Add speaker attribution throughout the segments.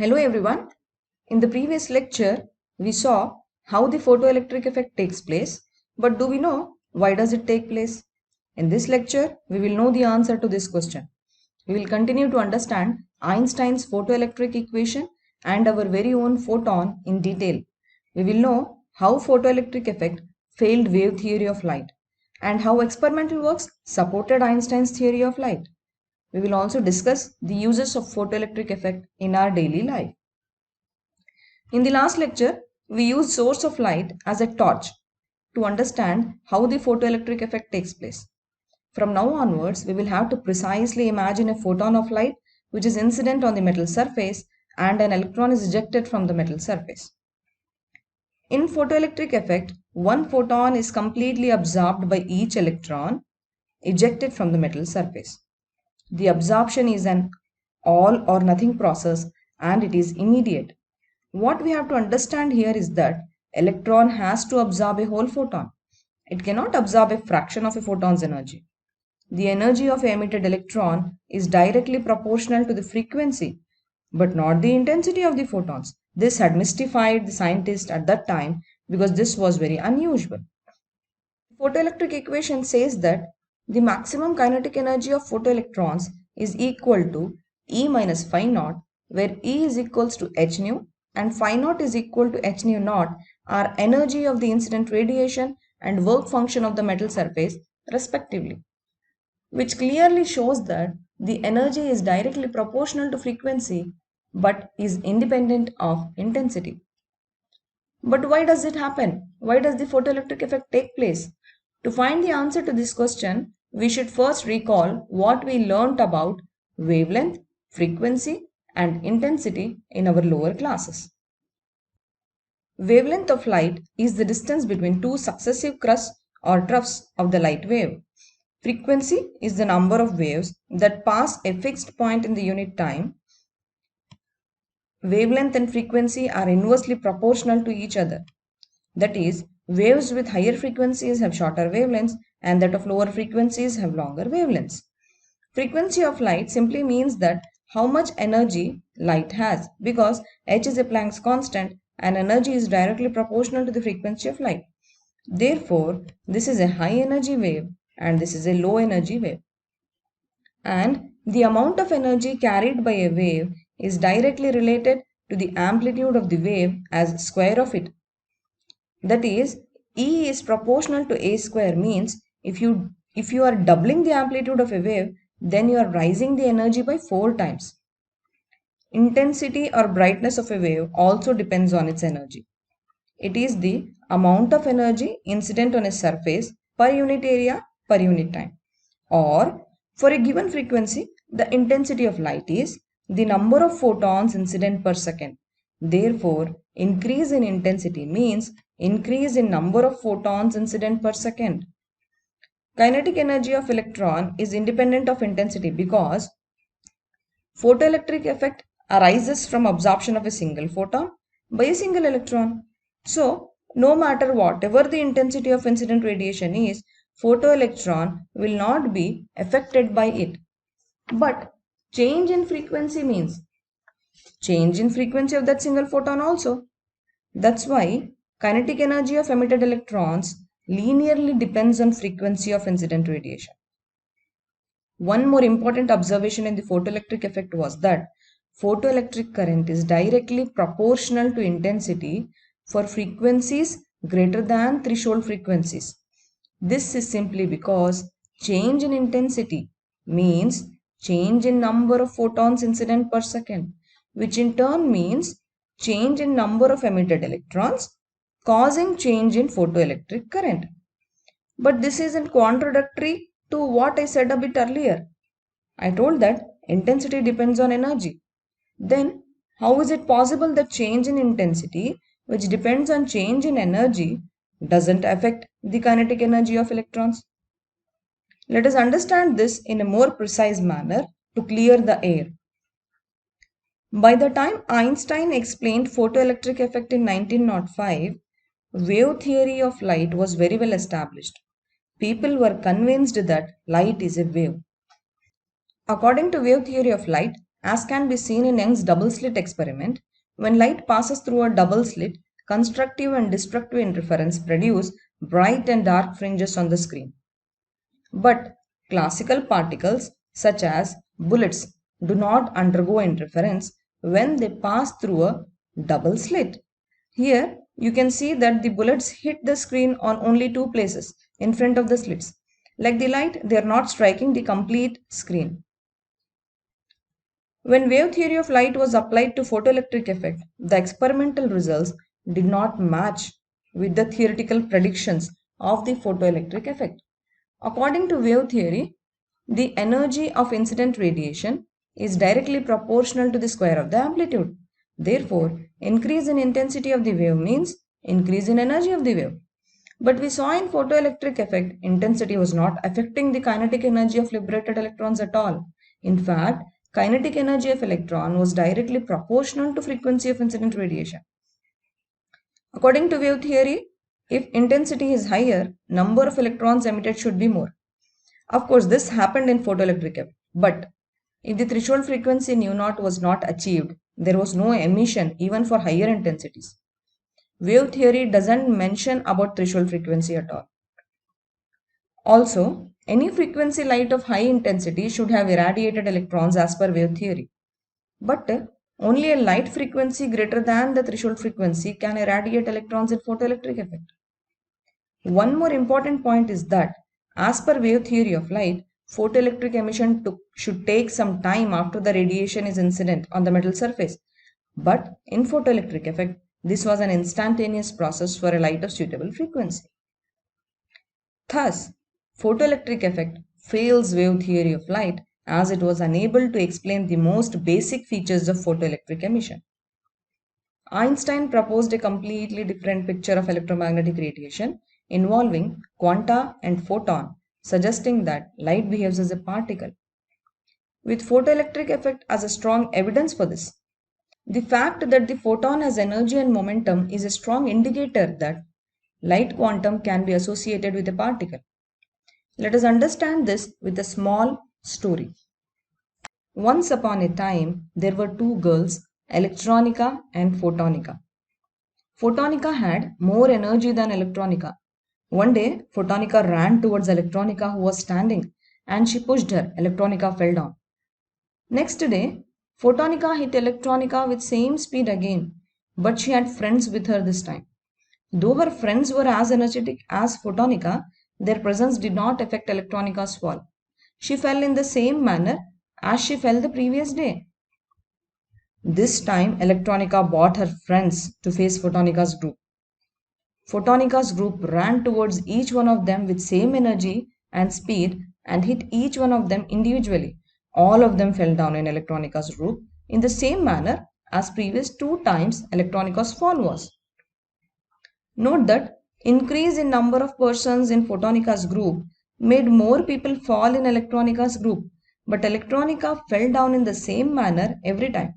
Speaker 1: Hello everyone. In the previous lecture, we saw how the photoelectric effect takes place, but do we know why does it take place? In this lecture, we will know the answer to this question. We will continue to understand Einstein's photoelectric equation and our very own photon in detail. We will know how photoelectric effect failed wave theory of light and how experimental works supported Einstein's theory of light. We will also discuss the uses of photoelectric effect in our daily life. In the last lecture, we used source of light as a torch to understand how the photoelectric effect takes place. From now onwards, we will have to precisely imagine a photon of light which is incident on the metal surface and an electron is ejected from the metal surface. In photoelectric effect, one photon is completely absorbed by each electron ejected from the metal surface. The absorption is an all or nothing process and it is immediate. What we have to understand here is that electron has to absorb a whole photon. It cannot absorb a fraction of a photon's energy. The energy of a emitted electron is directly proportional to the frequency, but not the intensity of the photons. This had mystified the scientists at that time because this was very unusual. The photoelectric equation says that the maximum kinetic energy of photoelectrons is equal to E minus phi naught, where E is equals to h nu and phi naught is equal to h nu naught are energy of the incident radiation and work function of the metal surface respectively, which clearly shows that the energy is directly proportional to frequency but is independent of intensity. But why does it happen? Why does the photoelectric effect take place? To find the answer to this question, we should first recall what we learnt about wavelength, frequency, and intensity in our lower classes. Wavelength of light is the distance between two successive crusts or troughs of the light wave. Frequency is the number of waves that pass a fixed point in the unit time. Wavelength and frequency are inversely proportional to each other. That is, waves with higher frequencies have shorter wavelengths and that of lower frequencies have longer wavelengths. Frequency of light simply means that how much energy light has, because h is a Planck's constant and energy is directly proportional to the frequency of light. Therefore, this is a high energy wave and this is a low energy wave. And the amount of energy carried by a wave is directly related to the amplitude of the wave as square of it. That is, E is proportional to A square means if you are doubling the amplitude of a wave, then you are rising the energy by 4 times. Intensity or brightness of a wave also depends on its energy. It is the amount of energy incident on a surface per unit area per unit time. Or for a given frequency, the intensity of light is the number of photons incident per second. Therefore, increase in intensity means increase in number of photons incident per second. Kinetic energy of electron is independent of intensity because photoelectric effect arises from absorption of a single photon by a single electron. So, no matter whatever the intensity of incident radiation is, photoelectron will not be affected by it. But change in frequency means change in frequency of that single photon also. That's why kinetic energy of emitted electrons linearly depends on frequency of incident radiation. One more important observation in the photoelectric effect was that photoelectric current is directly proportional to intensity for frequencies greater than threshold frequencies. This is simply because change in intensity means change in number of photons incident per second, which in turn means change in number of emitted electrons, causing change in photoelectric current. But this isn't contradictory to what I said a bit earlier. I told that intensity depends on energy. Then, how is it possible that change in intensity, which depends on change in energy, doesn't affect the kinetic energy of electrons? Let us understand this in a more precise manner to clear the air. By the time Einstein explained photoelectric effect in 1905, wave theory of light was very well established. People were convinced that light is a wave. According to wave theory of light, as can be seen in Young's double slit experiment. When light passes through a double slit, constructive and destructive interference produce bright and dark fringes on the screen. But classical particles such as bullets do not undergo interference when they pass through a double slit. Here you can see that the bullets hit the screen on only two places in front of the slits. Like the light, they are not striking the complete screen. When wave theory of light was applied to photoelectric effect, the experimental results did not match with the theoretical predictions of the photoelectric effect. According to wave theory, the energy of incident radiation is directly proportional to the square of the amplitude. Therefore, increase in intensity of the wave means increase in energy of the wave. But we saw in photoelectric effect, intensity was not affecting the kinetic energy of liberated electrons at all. In fact, kinetic energy of electron was directly proportional to frequency of incident radiation. According to wave theory, if intensity is higher, number of electrons emitted should be more. Of course, this happened in photoelectric effect, but if the threshold frequency nu naught was not achieved, there was no emission even for higher intensities. Wave theory doesn't mention about threshold frequency at all. Also, any frequency light of high intensity should have irradiated electrons as per wave theory. But only a light frequency greater than the threshold frequency can irradiate electrons in photoelectric effect. One more important point is that, as per wave theory of light, photoelectric emission should take some time after the radiation is incident on the metal surface. But in photoelectric effect, this was an instantaneous process for a light of suitable frequency. Thus, photoelectric effect fails wave theory of light as it was unable to explain the most basic features of photoelectric emission. Einstein proposed a completely different picture of electromagnetic radiation involving quanta and photon, suggesting that light behaves as a particle. With photoelectric effect as a strong evidence for this, the fact that the photon has energy and momentum is a strong indicator that light quantum can be associated with a particle. Let us understand this with a small story. Once upon a time, there were two girls, Electronica and Photonica. Photonica had more energy than Electronica. One day, Photonica ran towards Electronica who was standing and she pushed her. Electronica fell down. Next day, Photonica hit Electronica with same speed again, but she had friends with her this time. Though her friends were as energetic as Photonica, their presence did not affect Electronica's fall. She fell in the same manner as she fell the previous day. This time, Electronica brought her friends to face Photonica's group. Photonica's group ran towards each one of them with same energy and speed and hit each one of them individually. All of them fell down in Electronica's group in the same manner as previous two times Electronica's fall was. Note that increase in number of persons in Photonica's group made more people fall in Electronica's group, but Electronica fell down in the same manner every time.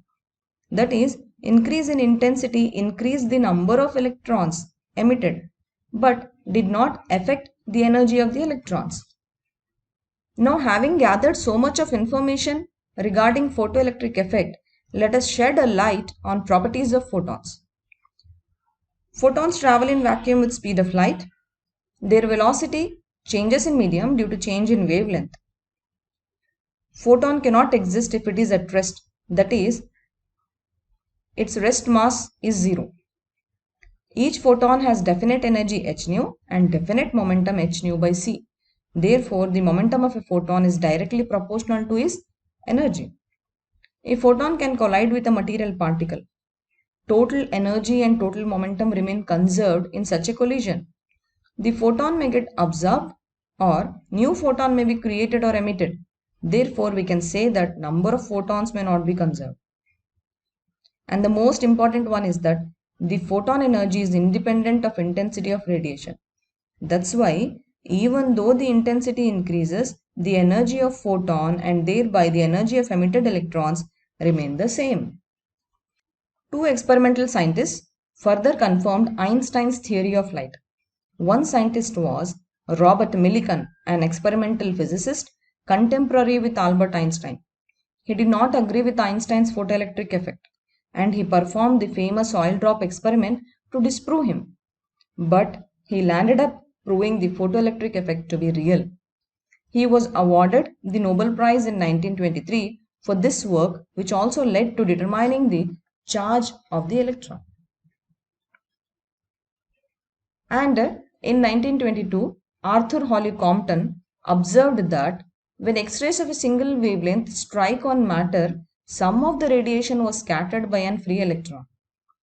Speaker 1: That is, increase in intensity increased the number of electrons emitted, but did not affect the energy of the electrons. Now, having gathered so much of information regarding photoelectric effect, let us shed a light on properties of photons. Photons travel in vacuum with speed of light. Their velocity changes in medium due to change in wavelength. Photon cannot exist if it is at rest, that is, its rest mass is zero. Each photon has definite energy h nu and definite momentum h nu by c. Therefore, the momentum of a photon is directly proportional to its energy. A photon can collide with a material particle. Total energy and total momentum remain conserved in such a collision. The photon may get absorbed or new photon may be created or emitted. Therefore, we can say that number of photons may not be conserved. And the most important one is that the photon energy is independent of intensity of radiation. That's why even though the intensity increases, the energy of photon and thereby the energy of emitted electrons remain the same. Two experimental scientists further confirmed Einstein's theory of light. One scientist was Robert Millikan, an experimental physicist contemporary with Albert Einstein. he did not agree with Einstein's photoelectric effect, and he performed the famous oil drop experiment to disprove him. But he landed up proving the photoelectric effect to be real. He was awarded the Nobel Prize in 1923 for this work, which also led to determining the charge of the electron. And in 1922, Arthur Holly Compton observed that when X-rays of a single wavelength strike on matter, some of the radiation was scattered by an free electron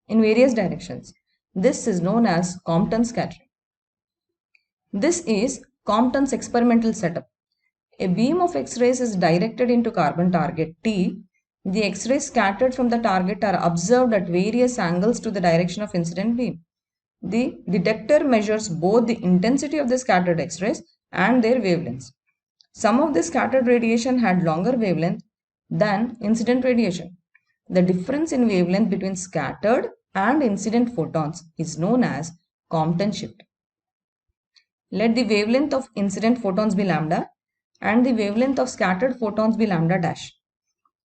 Speaker 1: in various directions. This is known as Compton scattering. This is Compton's experimental setup. A beam of X-rays is directed into carbon target T. The X-rays scattered from the target are observed at various angles to the direction of incident beam. The detector measures both the intensity of the scattered X-rays and their wavelengths. Some of the scattered radiation had longer wavelength than incident radiation. The difference in wavelength between scattered and incident photons is known as Compton shift. Let the wavelength of incident photons be lambda and the wavelength of scattered photons be lambda dash.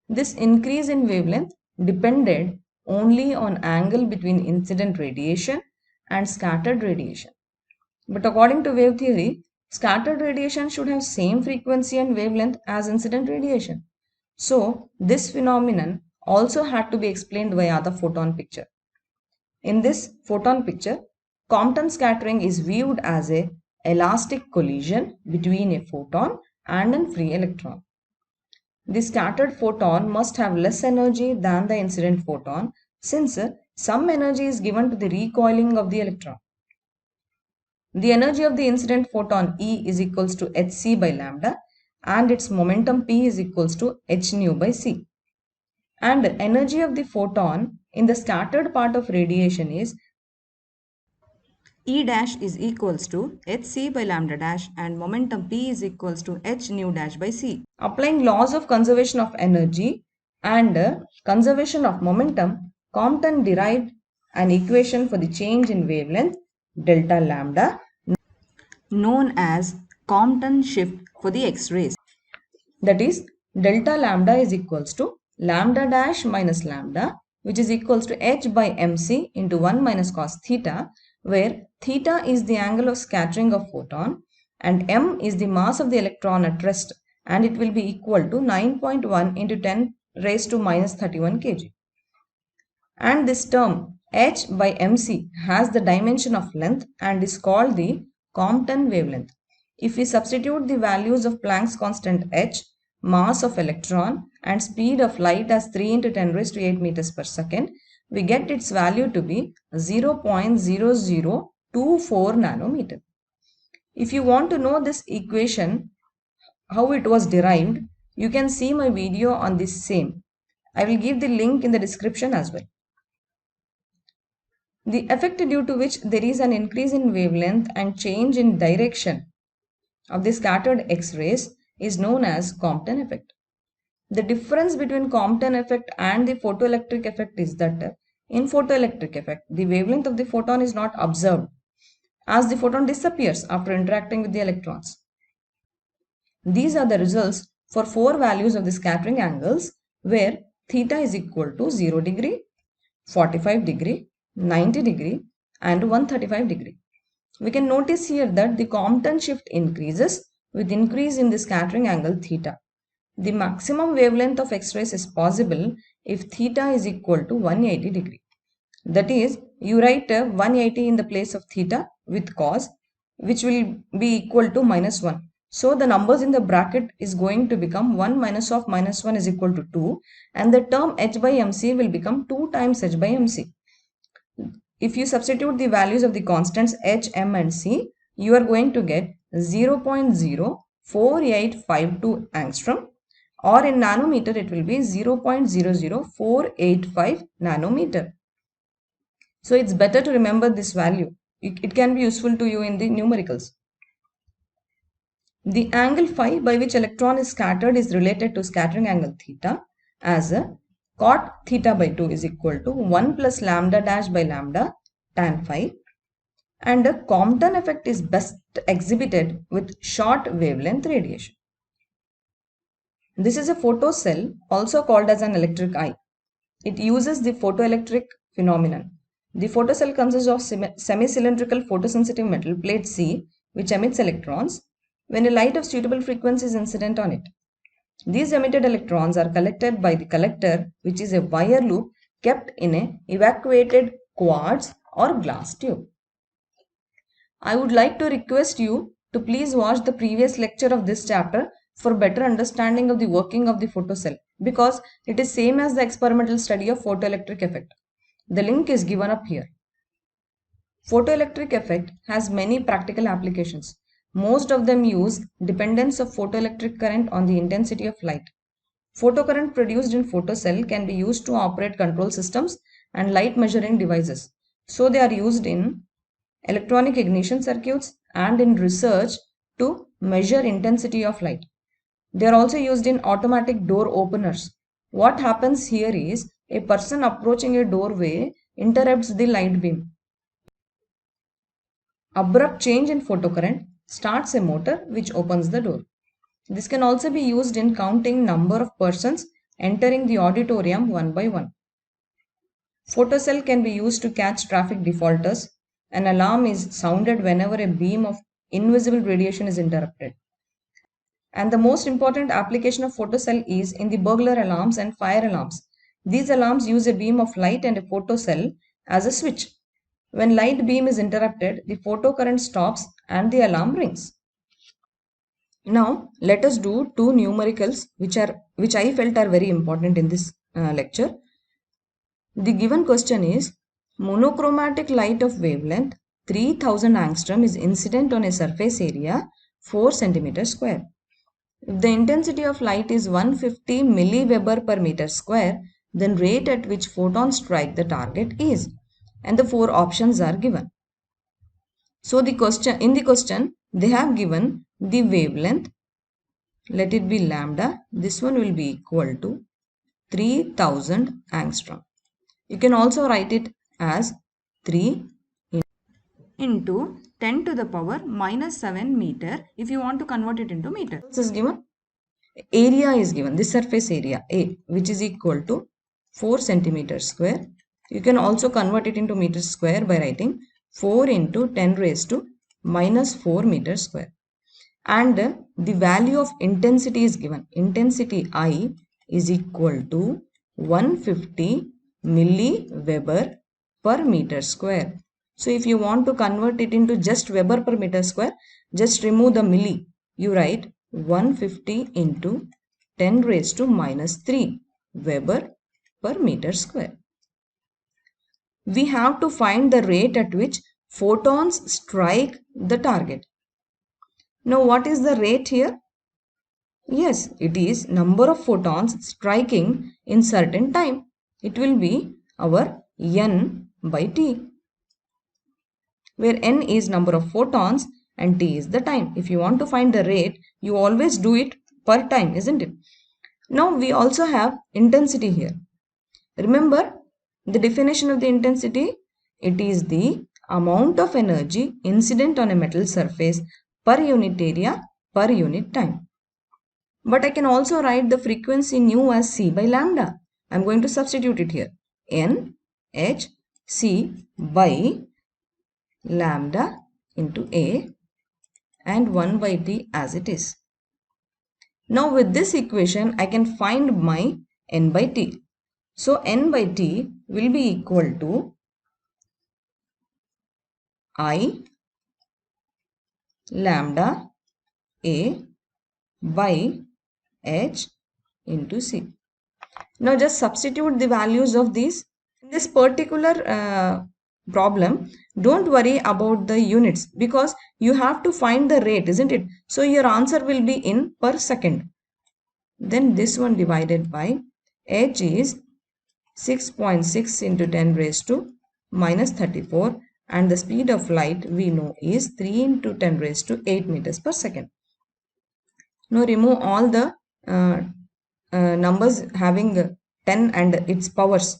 Speaker 1: This increase in wavelength depended only on angle between incident radiation and scattered radiation. But according to wave theory, scattered radiation should have same frequency and wavelength as incident radiation. So this phenomenon also had to be explained via the photon picture. In this photon picture, Compton scattering is viewed as a elastic collision between a photon and a free electron. The scattered photon must have less energy than the incident photon since some energy is given to the recoiling of the electron. The energy of the incident photon E is equals to hc by lambda and its momentum P is equals to h nu by c. And energy of the photon in the scattered part of radiation is E dash is equals to hc by lambda dash and momentum P is equals to h nu dash by c. Applying laws of conservation of energy and conservation of momentum, Compton derived an equation for the change in wavelength delta lambda known as Compton shift for the X-rays. That is, delta lambda is equals to lambda dash minus lambda, which is equals to h by mc into 1 minus cos theta, where theta is the angle of scattering of photon and m is the mass of the electron at rest, and it will be equal to 9.1 into 10 raised to minus 31 kg. And this term h by mc has the dimension of length and is called the Compton wavelength. If we substitute the values of Planck's constant h, mass of electron and speed of light as 3 into 10 raised to 8 meters per second, we get its value to be 0.0024 nanometer. If you want to know this equation, how it was derived, you can see my video on this same. I will give the link in the description as well. The effect due to which there is an increase in wavelength and change in direction of the scattered X-rays is known as Compton effect. The difference between Compton effect and the photoelectric effect is that in photoelectric effect, the wavelength of the photon is not observed as the photon disappears after interacting with the electrons. These are the results for 4 values of the scattering angles where theta is equal to 0 degree, 45 degree, 90 degree and 135 degree. We can notice here that the Compton shift increases with increase in the scattering angle theta. The maximum wavelength of X-rays is possible if theta is equal to 180 degree. That is, you write 180 in the place of theta with cos, which will be equal to minus 1. So the numbers in the bracket is going to become 1 minus of minus 1 is equal to 2 and the term h by mc will become 2 times h by mc. If you substitute the values of the constants h, m and c, you are going to get 0.04852 angstrom, or in nanometer it will be 0.00485 nanometer. So it's better to remember this value. It can be useful to you in the numericals. The angle phi by which electron is scattered is related to scattering angle theta as cot theta by 2 is equal to 1 plus lambda dash by lambda tan phi, and the Compton effect is best exhibited with short wavelength radiation. This is a photocell, also called as an electric eye. It uses the photoelectric phenomenon. The photocell consists of semi-cylindrical photosensitive metal plate C, which emits electrons when a light of suitable frequency is incident on it. These emitted electrons are collected by the collector, which is a wire loop kept in a evacuated quartz or glass tube. I would like to request you to please watch the previous lecture of this chapter for better understanding of the working of the photocell, because it is same as the experimental study of photoelectric effect. The link is given up here. Photoelectric effect has many practical applications. Most of them use dependence of photoelectric current on the intensity of light. Photocurrent produced in photocell can be used to operate control systems and light measuring devices. So they are used in electronic ignition circuits and in research to measure intensity of light. They are also used in automatic door openers. What happens here is a person approaching a doorway interrupts the light beam. Abrupt change in photocurrent starts a motor which opens the door. This can also be used in counting number of persons entering the auditorium one by one. Photocell can be used to catch traffic defaulters. An alarm is sounded whenever a beam of invisible radiation is interrupted. And the most important application of photocell is in the burglar alarms and fire alarms. These alarms use a beam of light and a photocell as a switch. When light beam is interrupted, the photocurrent stops and the alarm rings. Now let us do two numericals which I felt are very important in this lecture. The given question is, monochromatic light of wavelength 3000 angstrom is incident on a surface area 4 cm square. If the intensity of light is 150 milliweber per meter square, then rate at which photons strike the target is, and the four options are given. So in the question they have given the wavelength, let it be lambda. This one will be equal to 3000 angstrom. You can also write it as 3 into 10 to the power minus 7 meter if you want to convert it into meter. This is given. Area is given, this surface area A, which is equal to 4 centimeters square. You can also convert it into meters square by writing 4 into 10 raised to minus 4 meters square. And the value of intensity is given. Intensity I is equal to 150 milliweber per meter square. So if you want to convert it into just Weber per meter square, just remove the milli. You write 150 into 10 raised to minus 3 Weber per meter square. We have to find the rate at which photons strike the target. Now what is the rate here? Yes, it is number of photons striking in certain time. It will be our n by t, where n is number of photons and t is the time. If you want to find the rate, you always do it per time, isn't it? Now we also have intensity here. Remember the definition of the intensity? It is the amount of energy incident on a metal surface per unit area per unit time. But I can also write the frequency nu as c by lambda. I am going to substitute it here. N h c by lambda into A and 1 by T as it is. Now with this equation I can find my N by T. So N by T will be equal to I lambda A by H into C. Now just substitute the values of these. In this particular problem, don't worry about the units because you have to find the rate, isn't it? So your answer will be in per second. Then this one divided by H is 6.6 into 10 raised to minus 34, and the speed of light we know is 3 into 10 raised to 8 meters per second. Now remove all the numbers having 10 and its powers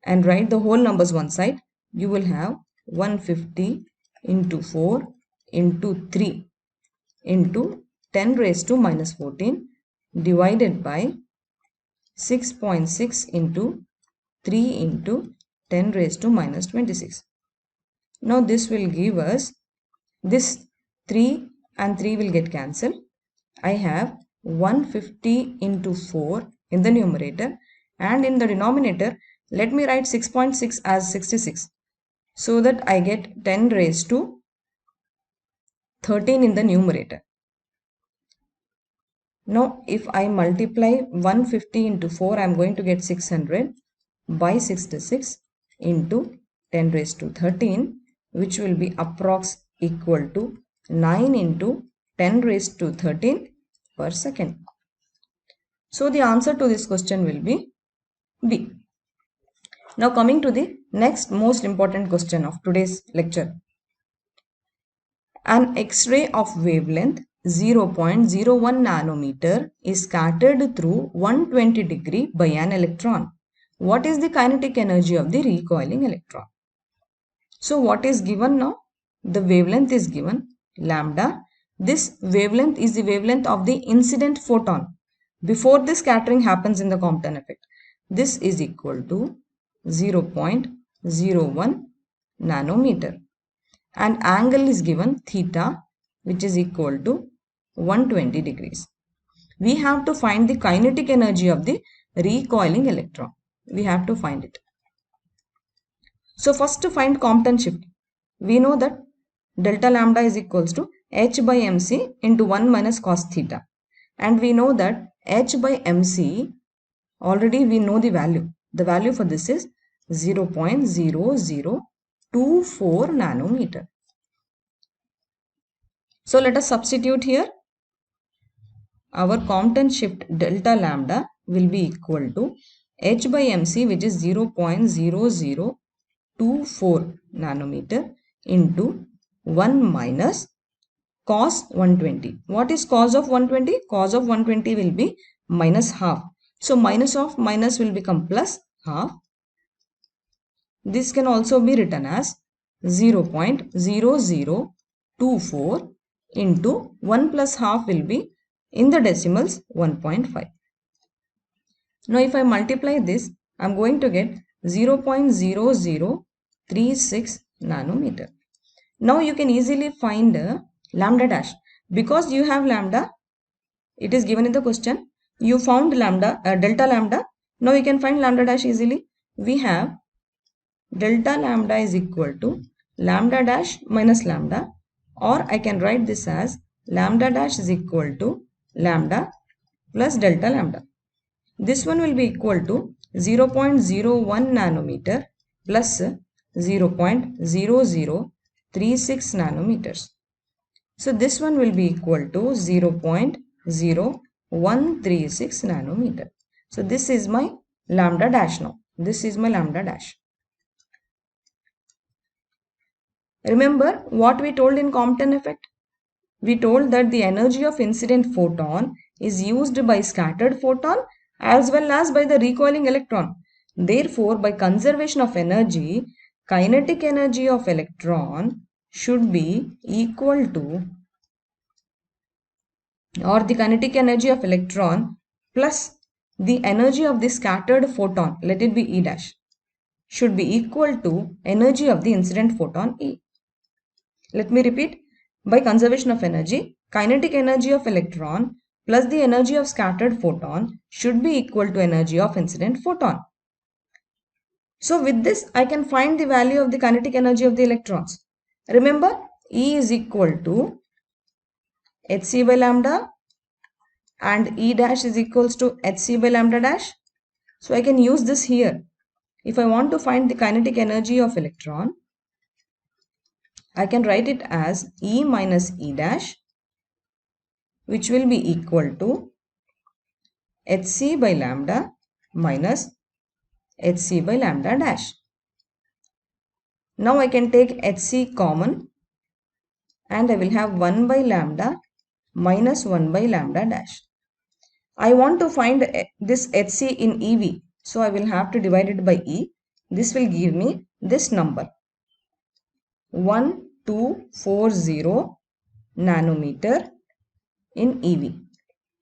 Speaker 1: and write the whole numbers one side. You will have 150 into 4 into 3 into 10 raised to minus 14 divided by 6.6 into 3 into 10 raised to minus 26. Now this will give us, this 3 and 3 will get cancelled. I have 150 into 4 in the numerator, and in the denominator let me write 6.6 as 66, so that I get 10 raised to 13 in the numerator. Now if I multiply 150 into 4, I am going to get 600 by 66 into 10 raised to 13, which will be approx equal to 9 into 10 raised to 13 per second. So the answer to this question will be B. Now coming to the next most important question of today's lecture. An X-ray of wavelength 0.01 nanometer is scattered through 120 degree by an electron. What is the kinetic energy of the recoiling electron? So what is given now? The wavelength is given, lambda. This wavelength is the wavelength of the incident photon before the scattering happens in the Compton effect. This is equal to 0.01 nanometer. And angle is given theta, which is equal to 120 degrees. We have to find the kinetic energy of the recoiling electron. We have to find it. So first, to find Compton shift, we know that delta lambda is equals to h by mc into 1 minus cos theta. And we know that h by mc, already we know the value. The value for this is 0.0024 nanometer. So let us substitute here. Our Compton shift delta lambda will be equal to h by mc, which is 0.0024 nanometer into 1 minus cos 120. What is cos of 120? Cos of 120 will be minus half. So minus of minus will become plus half. This can also be written as 0.0024 into 1 plus half will be, in the decimals, 1.5. Now if I multiply this, I am going to get 0.0036 nanometer. Now you can easily find lambda dash. Because you have lambda, it is given in the question, you found lambda, delta lambda. Now you can find lambda dash easily. We have delta lambda is equal to lambda dash minus lambda, or I can write this as lambda dash is equal to lambda plus delta lambda. This one will be equal to 0.01 nanometer plus 0.0036 nanometers. So this one will be equal to 0.0136 nanometer. So this is my lambda dash now. This is my lambda dash. Remember what we told in Compton effect? We told that the energy of incident photon is used by scattered photon as well as by the recoiling electron. Therefore, by conservation of energy, kinetic energy of electron should be equal to, or the kinetic energy of electron plus the energy of the scattered photon, let it be E dash, should be equal to energy of the incident photon E. Let me repeat. By conservation of energy, kinetic energy of electron plus the energy of scattered photon should be equal to energy of incident photon. So with this, I can find the value of the kinetic energy of the electrons. Remember, E is equal to hc by lambda and E dash is equals to hc by lambda dash. So I can use this here. If I want to find the kinetic energy of electron, I can write it as E minus E dash, which will be equal to hc by lambda minus hc by lambda dash. Now I can take hc common and I will have 1 by lambda minus 1 by lambda dash. I want to find this hc in EV, so I will have to divide it by E. This will give me this number, 1240 nanometer in EV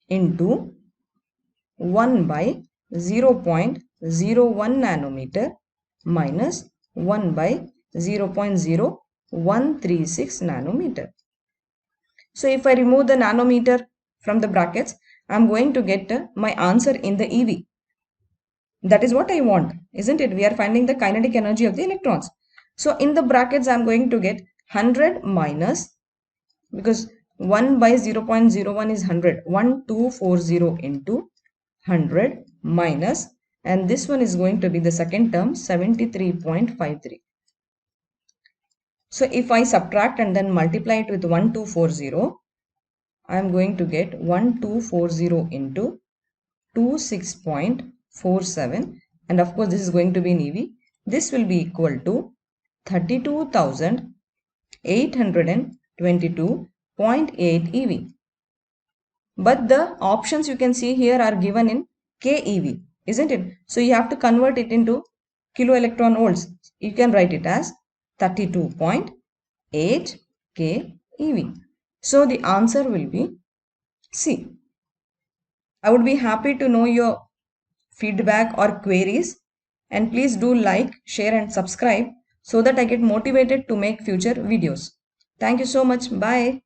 Speaker 1: into 1 by 0.01 nanometer minus 1 by 0.0136 nanometer. So if I remove the nanometer from the brackets, I am going to get my answer in the EV. That is what I want, isn't it? We are finding the kinetic energy of the electrons. So in the brackets, I am going to get 100 minus, because 1 by 0.01 is 100, 1240 into 100 minus, and this one is going to be the second term, 73.53. So if I subtract and then multiply it with 1240, I am going to get 1240 into 26.47, and of course this is going to be in EV. This will be equal to 32,822.8 EV. But the options you can see here are given in keV, isn't it? So you have to convert it into kilo electron volts. You can write it as 32.8 keV. So the answer will be C. I would be happy to know your feedback or queries, and please do like, share and subscribe so that I get motivated to make future videos. Thank you so much. Bye.